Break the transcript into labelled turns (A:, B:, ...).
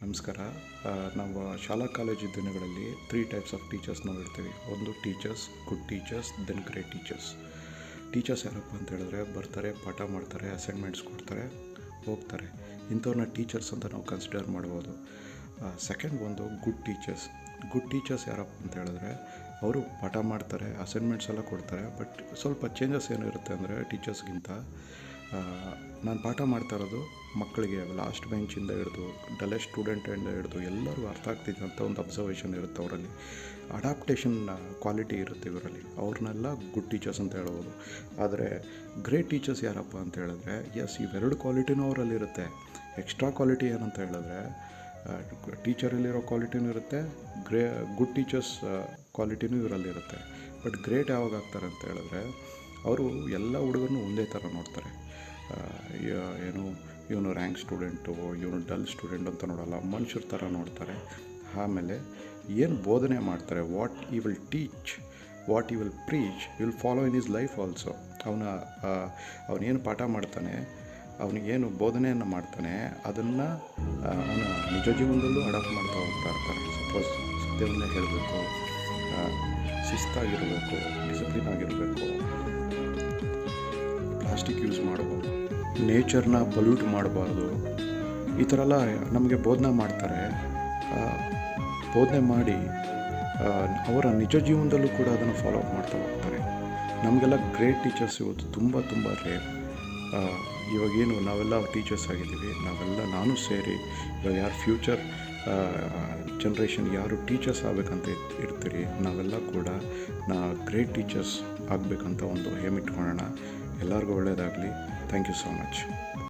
A: ನಮಸ್ಕಾರ. ನಾವು ಶಾಲಾ ಕಾಲೇಜು ದಿನಗಳಲ್ಲಿ 3 ಟೈಪ್ಸ್ ಆಫ್ ಟೀಚರ್ಸ್ ನಾವು ಇರ್ತೀವಿ. ಒಂದು teachers, good teachers, then great teachers. Teachers ಯಾರಪ್ಪ ಅಂತ ಹೇಳಿದ್ರೆ ಬರ್ತಾರೆ, ಪಾಠ ಮಾಡ್ತಾರೆ, ಅಸೈನ್ಮೆಂಟ್ಸ್ ಕೊಡ್ತಾರೆ, ಹೋಗ್ತಾರೆ. ಇಂಥವ್ರನ್ನ ಟೀಚರ್ಸ್ ಅಂತ ನಾವು ಕನ್ಸಿಡರ್ ಮಾಡ್ಬೋದು. ಸೆಕೆಂಡ್ ಒಂದು ಗುಡ್ ಟೀಚರ್ಸ್. ಗುಡ್ ಟೀಚರ್ಸ್ ಯಾರಪ್ಪ ಅಂತ ಹೇಳಿದ್ರೆ ಅವರು ಪಾಠ ಮಾಡ್ತಾರೆ, ಅಸೈನ್ಮೆಂಟ್ಸ್ ಎಲ್ಲ ಕೊಡ್ತಾರೆ. ಬಟ್ ಸ್ವಲ್ಪ ಚೇಂಜಸ್ ಏನಿರುತ್ತೆ ಅಂದರೆ ಟೀಚರ್ಸ್ಗಿಂತ ನಾನು ಪಾಠ ಮಾಡ್ತಾ ಇರೋದು ಮಕ್ಕಳಿಗೆ ಲಾಸ್ಟ್ ಬೆಂಚಿಂದ ಹಿಡಿದು ಡಲೆಸ್ಟ್ ಸ್ಟೂಡೆಂಟಿಂದ ಹಿಡಿದು ಎಲ್ಲರಿಗೂ ಅರ್ಥ ಆಗ್ತಿದೆ ಅಂತ ಒಂದು ಅಬ್ಸರ್ವೇಷನ್ ಇರುತ್ತೆ ಅವರಲ್ಲಿ. ಅಡಾಪ್ಟೇಷನ್ ಕ್ವಾಲಿಟಿ ಇರುತ್ತೆ ಇವರಲ್ಲಿ. ಅವ್ರನ್ನೆಲ್ಲ ಗುಡ್ ಟೀಚರ್ಸ್ ಅಂತ ಹೇಳ್ಬೋದು. ಆದರೆ ಗ್ರೇಟ್ ಟೀಚರ್ಸ್ ಯಾರಪ್ಪ ಅಂತ ಹೇಳಿದ್ರೆ ಇವೆರಡು ಕ್ವಾಲಿಟಿನೂ ಅವರಲ್ಲಿರುತ್ತೆ. ಎಕ್ಸ್ಟ್ರಾ ಕ್ವಾಲಿಟಿ ಏನಂತ ಹೇಳಿದ್ರೆ ಟೀಚರಲ್ಲಿರೋ ಕ್ವಾಲಿಟಿನೂ ಇರುತ್ತೆ, ಗುಡ್ ಟೀಚರ್ಸ್ ಕ್ವಾಲಿಟಿನೂ ಇವರಲ್ಲಿರುತ್ತೆ. ಬಟ್ ಗ್ರೇಟ್ ಯಾವಾಗ ಆಗ್ತಾರೆ ಅಂತ ಹೇಳಿದ್ರೆ ಅವರು ಎಲ್ಲ ಹುಡುಗರನ್ನು ಒಂದೇ ಥರ ನೋಡ್ತಾರೆ. ಇವನು ರ್ಯಾಂಕ್ ಸ್ಟೂಡೆಂಟು, ಇವನು ಡಲ್ ಸ್ಟೂಡೆಂಟ್ ಅಂತ ನೋಡೋಲ್ಲ, ಮನುಷ್ಯರ ಥರ ನೋಡ್ತಾರೆ. ಆಮೇಲೆ ಏನು ಬೋಧನೆ ಮಾಡ್ತಾರೆ, ವಾಟ್ ಈ ವಿಲ್ ಟೀಚ್, ವಾಟ್ ಈ will preach, will follow in is life also. ಅವನೇನು ಪಾಠ ಮಾಡ್ತಾನೆ, ಅವನಿಗೇನು ಬೋಧನೆಯನ್ನು ಮಾಡ್ತಾನೆ, ಅದನ್ನು ಅವನ ನಿಜ ಜೀವನದಲ್ಲೂ ಅಡಾಪ್ಟ್ ಮಾಡ್ತಾ ಹೋಗ್ತಾ ಇರ್ತಾರೆ. ಸಪೋಸ್ ಸತ್ಯವನ್ನೇ ಹೇಳಬೇಕು, ಶಿಸ್ತಾಗಿರಬೇಕು, ಡಿಸಿಪ್ಲಿನ್ ಆಗಿರಬೇಕು, ಪ್ಲಾಸ್ಟಿಕ್ ಯೂಸ್ ಮಾಡಬಾರ್ದು, ನೇಚರ್ನ ಪೊಲ್ಯೂಟ್ ಮಾಡಬಾರ್ದು, ಈ ಥರ ಎಲ್ಲ ನಮಗೆ ಬೋಧನೆ ಮಾಡ್ತಾರೆ. ಬೋಧನೆ ಮಾಡಿ ಅವರ ನಿಜ ಜೀವನದಲ್ಲೂ ಕೂಡ ಅದನ್ನು ಫಾಲೋ ಅಪ್ ಮಾಡ್ತಾ ಹೋಗ್ತಾರೆ. ನಮಗೆಲ್ಲ ಗ್ರೇಟ್ ಟೀಚರ್ಸ್ ಇವತ್ತು ತುಂಬ ರೇರ್. ಇವಾಗೇನು ನಾವೆಲ್ಲ ಟೀಚರ್ಸ್ ಆಗಿದ್ದೀವಿ, ನಾನು ಸೇರಿ ಇವಾಗ ಯಾರು ಫ್ಯೂಚರ್ ಜನ್ರೇಷನ್ ಯಾರು ಟೀಚರ್ಸ್ ಆಗಬೇಕಂತ ಇರ್ತೀರಿ, ನಾವೆಲ್ಲ ಕೂಡ ಗ್ರೇಟ್ ಟೀಚರ್ಸ್ ಆಗಬೇಕಂತ ಒಂದು ಏಮ್ ಇಟ್ಕೊಳ್ಳೋಣ. ಎಲ್ಲರಿಗೂ ಒಳ್ಳೆಯದಾಗಲಿ. Thank you so much.